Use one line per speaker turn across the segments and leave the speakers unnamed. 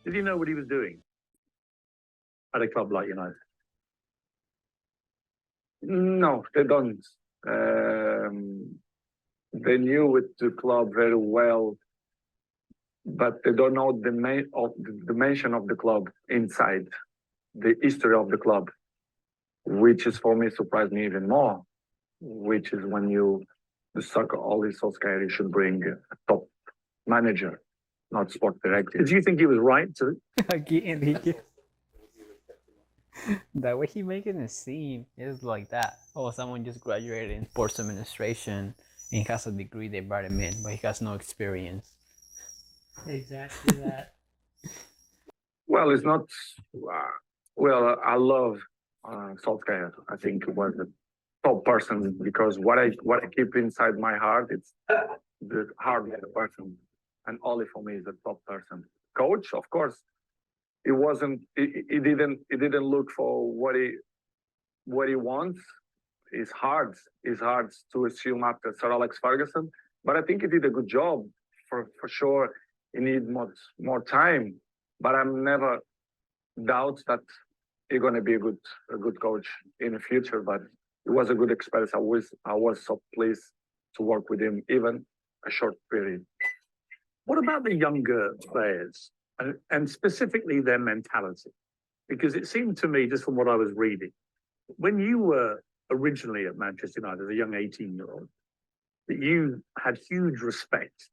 Did he know what he was doing at a club like United?
No, they don't. They knew it the club very well, but they don't know the dimension of the club inside, the history of the club, which is for me surprised me even more. Which is when the soccer, Oli Solskjaer should bring a top manager, not sport director.
Did you think he was right to?
Again, the way he making it seem is like that. Oh, someone just graduated in sports administration and has a degree they brought him in, but he has no experience.
Exactly that.
Well, it's not. Well, I love Solskjaer. I think he was a top person because what I keep inside my heart, it's the heart of the person, and Oli for me is a top person. Coach, of course, he wasn't. He didn't look for what he wants. It's hard. It's hard to assume after Sir Alex Ferguson, but I think he did a good job. For sure, he needs more time, but I'm never doubt that he's going to be a good coach in the future. But it was a good experience. I was so pleased to work with him, even a short period.
What about the younger players and specifically their mentality? Because it seemed to me, just from what I was reading, when you were originally at Manchester United as a young 18-year-old, that you had huge respect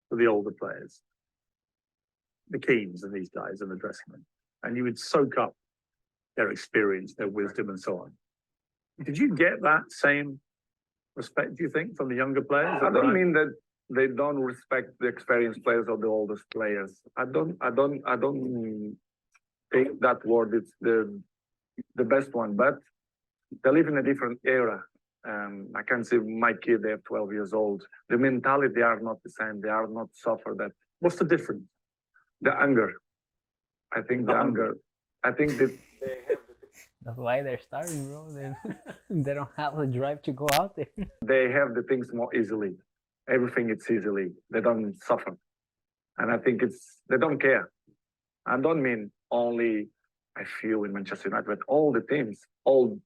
for the older players, the Keanes and these guys in the dressing room, and you would soak up their experience, their wisdom, and so on. Did you get that same respect, do you think, from the younger players?
I don't mean that they don't respect the experienced players or the oldest players. I don't think that word is the best one, but they live in a different era. I can see my kid, they're 12 years old. The mentality, they are not the same. They are not suffer that.
What's the difference?
The anger. I think the anger. I think that they have
That's why they're starting, bro. They don't have the drive to go out there.
They have the things more easily. Everything it's easily. They don't suffer. And I think they don't care. I don't mean only I feel in Manchester United, but all the teams, all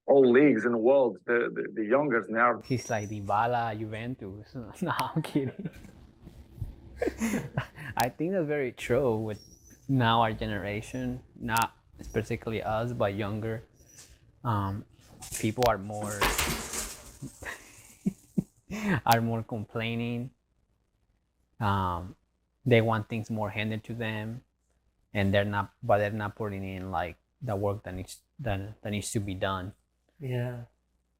leagues in the world, the youngers now.
He's like Dybala, Juventus. No, I'm kidding. I think that's very true with now our generation, not particularly us, but younger. People are more complaining. They want things more handed to them, and they're not putting in like the work that needs to be done.
Yeah.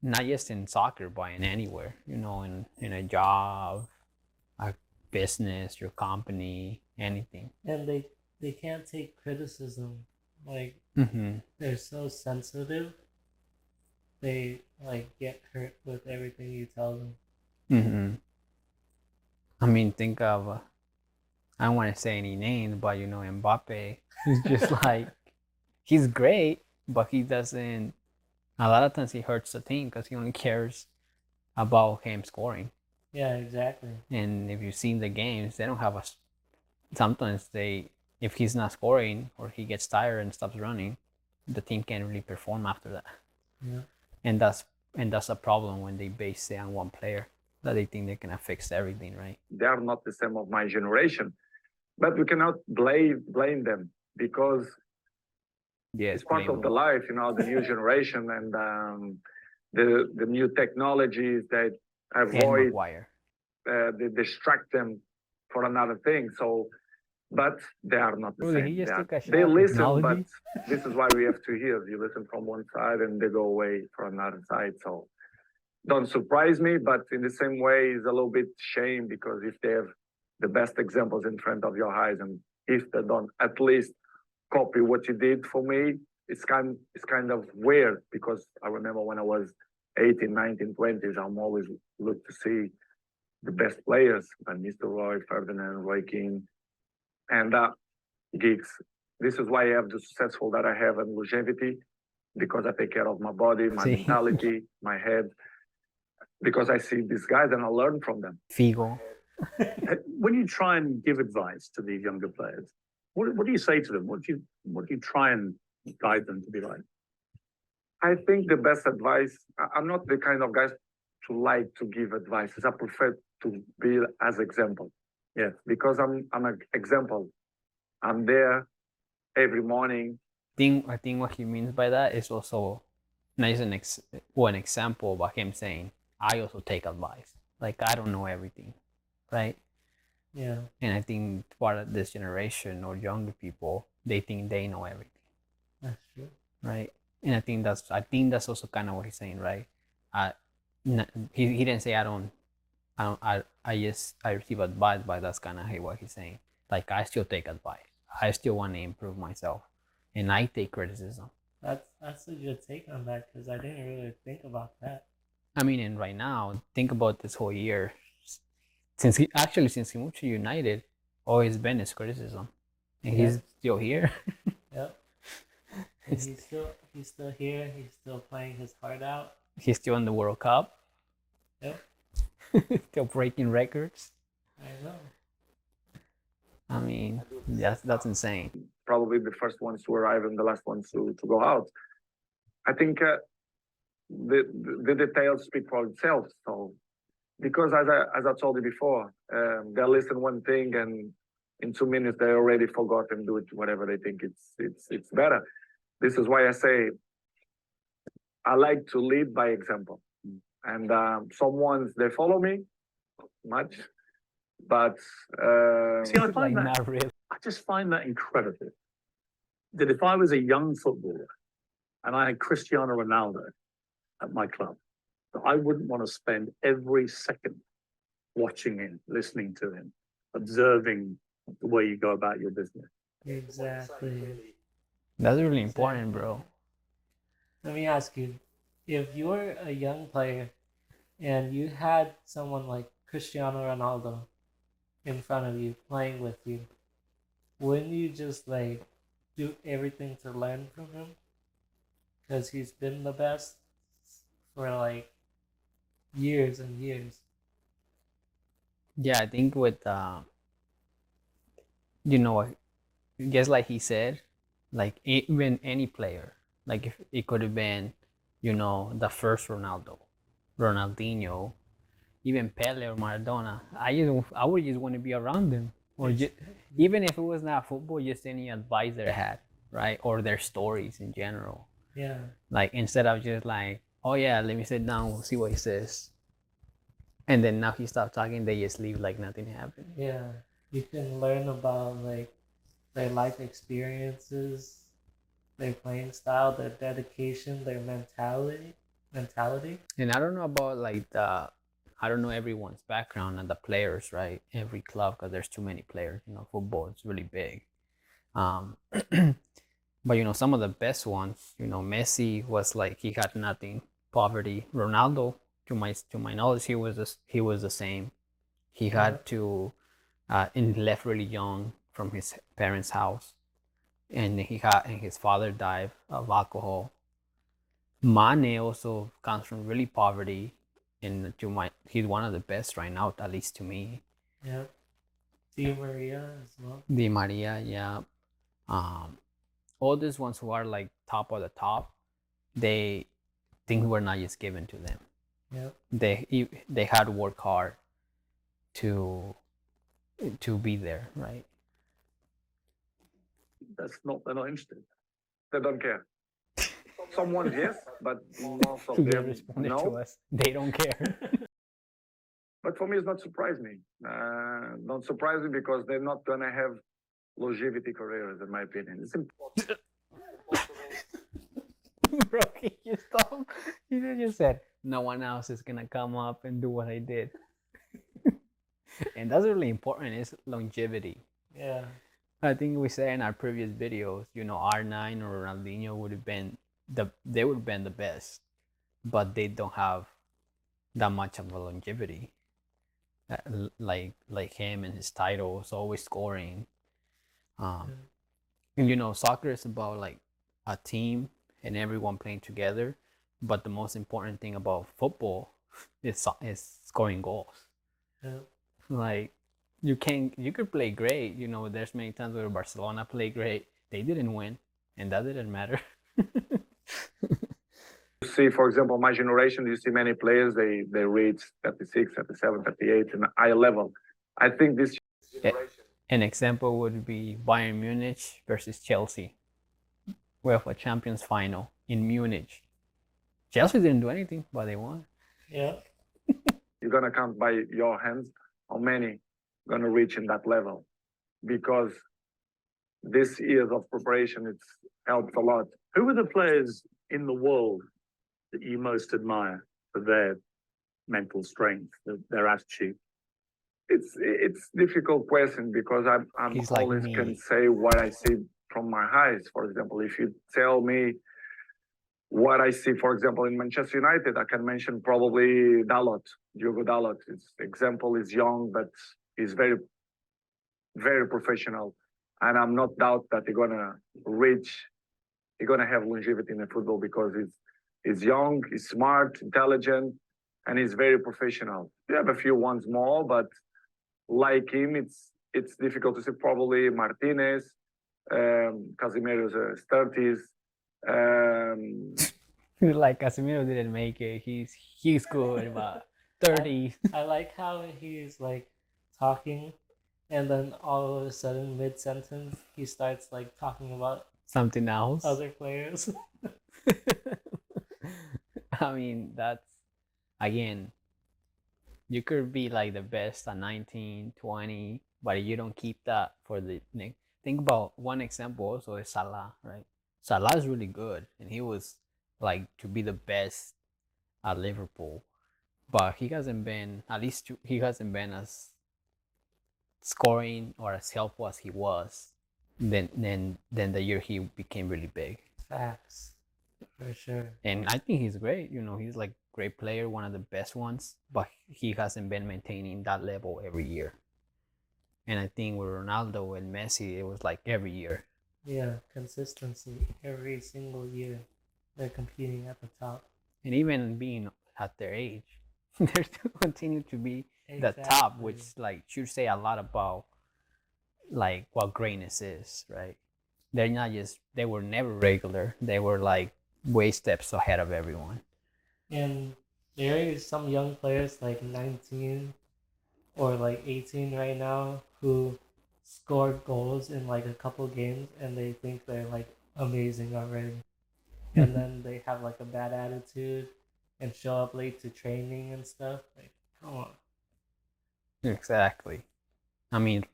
Not just in soccer, but in anywhere. In a job, a business, your company, anything.
And they can't take criticism. Like, they're so sensitive. They like get hurt with everything you tell them.
I mean, think of I don't want to say any names, but Mbappe. He's just like, he's great, but he doesn't. A lot of times he hurts the team because he only cares about him scoring.
Yeah, exactly.
And if you've seen the games, they don't have sometimes if he's not scoring or he gets tired and stops running, the team can't really perform after that.
Yeah.
And that's a problem when they base it on one player, that they think they can fix everything, right?
They are not the same of my generation, but we cannot blame them because it's part of the life, the new generation and the new technologies that avoid, they distract them for another thing. So, but they are not the same. They listen, but this is why we have two ears. You listen from one side and they go away for another side. So don't surprise me, but in the same way, it's a little bit shame because if they have the best examples in front of your eyes and if they don't at least copy what you did for me, it's kind of weird because I remember when I was 18, 19, 20s, I'm always look to see the best players, Van Nistelrooy, Ferdinand, Roy Keane, and Giggs. This is why I have the successful that I have and longevity, because I take care of my body, my mentality, my head, because I see these guys and I learn from them.
Figo.
When you try and give advice to these younger players, What do you say to them? What do you try and guide them to be like?
I think the best advice, I'm not the kind of guy to like to give advices. I prefer to be as example. Yeah, because I'm an example. I'm there every morning.
I think what he means by that is also nice an example of him saying, I also take advice. Like I don't know everything, right?
Yeah.
And I think part of this generation or younger people, they think they know everything.
That's true.
Right. And I think that's also kind of what he's saying, right? He didn't say I receive advice, but that's kind of what he's saying. Like I still take advice. I still want to improve myself, and I take criticism.
That's a good take on that because I didn't really think about that.
I mean, and right now, think about this whole year. Since he moved to United, all he's been is criticism, and he's still here.
Yep. And he's still here. He's still playing his heart out.
He's still in the World Cup.
Yep.
Still breaking records.
I know.
I mean, that's insane.
Probably the first ones to arrive and the last ones to go out. I think the details speak for itself. So, because as I told you before, they listen one thing and in 2 minutes they already forgot and do it whatever they think it's better. This is why I say I like to lead by example. And some ones they follow me much, but
See, I find
like
that
not really.
I just find that incredible. That if I was a young footballer and I had Cristiano Ronaldo at my club, that I wouldn't want to spend every second watching him, listening to him, observing the way you go about your business.
Exactly.
That's really important, bro.
Let me ask you, if you were a young player and you had someone like Cristiano Ronaldo in front of you playing with you, wouldn't you just like do everything to learn from him? Because he's been the best for like years and years.
Yeah, I think with you know, I guess like he said, like even any player, like if it could have been, you know, the first Ronaldo, Ronaldinho, even Pele or Maradona. I would just want to be around them, or just, even if it was not football, just any advice they had, right, or their stories in general.
Yeah.
Like instead of just like, oh yeah, let me sit down, we'll see what he says, and then now he stopped talking, they just leave like nothing happened.
Yeah. You can learn about like their life experiences, their playing style, their dedication, their mentality.
And I don't know about like I don't know everyone's background and the players, right? Every club, because there's too many players. You know, football is really big. But you know, some of the best ones, you know, Messi was like he had nothing, poverty. Ronaldo, to my knowledge, he was the same. He had to and left really young from his parents' house, and his father died of alcohol. Mane also comes from really poverty, and he's one of the best right now, at least to me.
Yeah. Di Maria as well.
Di Maria, yeah. All these ones who are like top of the top, things were not just given to them.
Yeah.
They had to work hard to be there, right?
they're not interested. They don't care. Someone yes, but most of
He
them
responded
no.
to us. They don't care.
But for me, it's not surprise me. Not surprise me because they're not gonna have longevity careers, in my opinion. It's important.
Bro, can you stop? You just said no one else is gonna come up and do what I did. And that's really important, is longevity.
Yeah.
I think we said in our previous videos, you know, R9 or Ronaldinho would have been the best, but they don't have that much of a longevity. Like him and his titles, always scoring. And you know, soccer is about like a team and everyone playing together, but the most important thing about football is scoring goals.
Yeah.
Like You could play great. You know, there's many times where Barcelona play great. They didn't win, and that didn't matter.
You see, for example, my generation, you see many players, they reach 36, 37, 38 in a high level. I think this generation.
An example would be Bayern Munich versus Chelsea. We have a Champions final in Munich. Chelsea didn't do anything, but they won.
Yeah.
You're gonna count by your hands how many gonna reach in that level, because this years of preparation it's helped a lot.
Who are the players in the world that you most admire for their mental strength, their attitude?
It's difficult question because I'm
He's like
always
me.
can say what I see from my eyes. For example, if you tell me what I see, for example, in Manchester United, I can mention probably Dalot, Diogo Dalot. His example is young, but he's very, very professional. And I'm not doubt that he's gonna have longevity in the football because he's young, he's smart, intelligent, and he's very professional. We have a few ones more, but like him, it's difficult to say. Probably Martinez, Casemiro's 30s.
Like Casemiro didn't make it. He's good, but 30.
I like how he's like talking, and then all of a sudden, mid sentence, he starts like talking about
Something else.
other players.
I mean, that's again, you could be like the best at 19, 20, but you don't keep that for the next. Think about one example also is Salah, right? Salah is really good, and he was like to be the best at Liverpool, but he hasn't been, at least he hasn't been as scoring or as helpful as he was then the year he became really big.
Facts, for sure.
And I think he's great. You know, he's like great player, one of the best ones, but he hasn't been maintaining that level every year. And I think with Ronaldo and Messi, it was like every year.
Yeah, consistency every single year. They're competing at the top.
And even being at their age, they still continue to be the top, which like should say a lot about like what greatness is, right? They're not just, they were never regular. They were like way steps ahead of everyone.
And there is some young players like 19 or like 18 right now who scored goals in like a couple games and they think they're like amazing already. And then they have like a bad attitude and show up late to training and stuff. Like, come on.
Exactly. I mean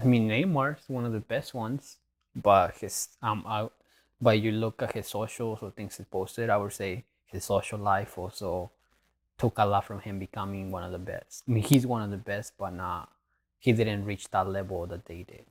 Neymar's one of the best ones, but but you look at his socials or things he posted, I would say his social life also took a lot from him becoming one of the best. I mean, he's one of the best, but he didn't reach that level that they did.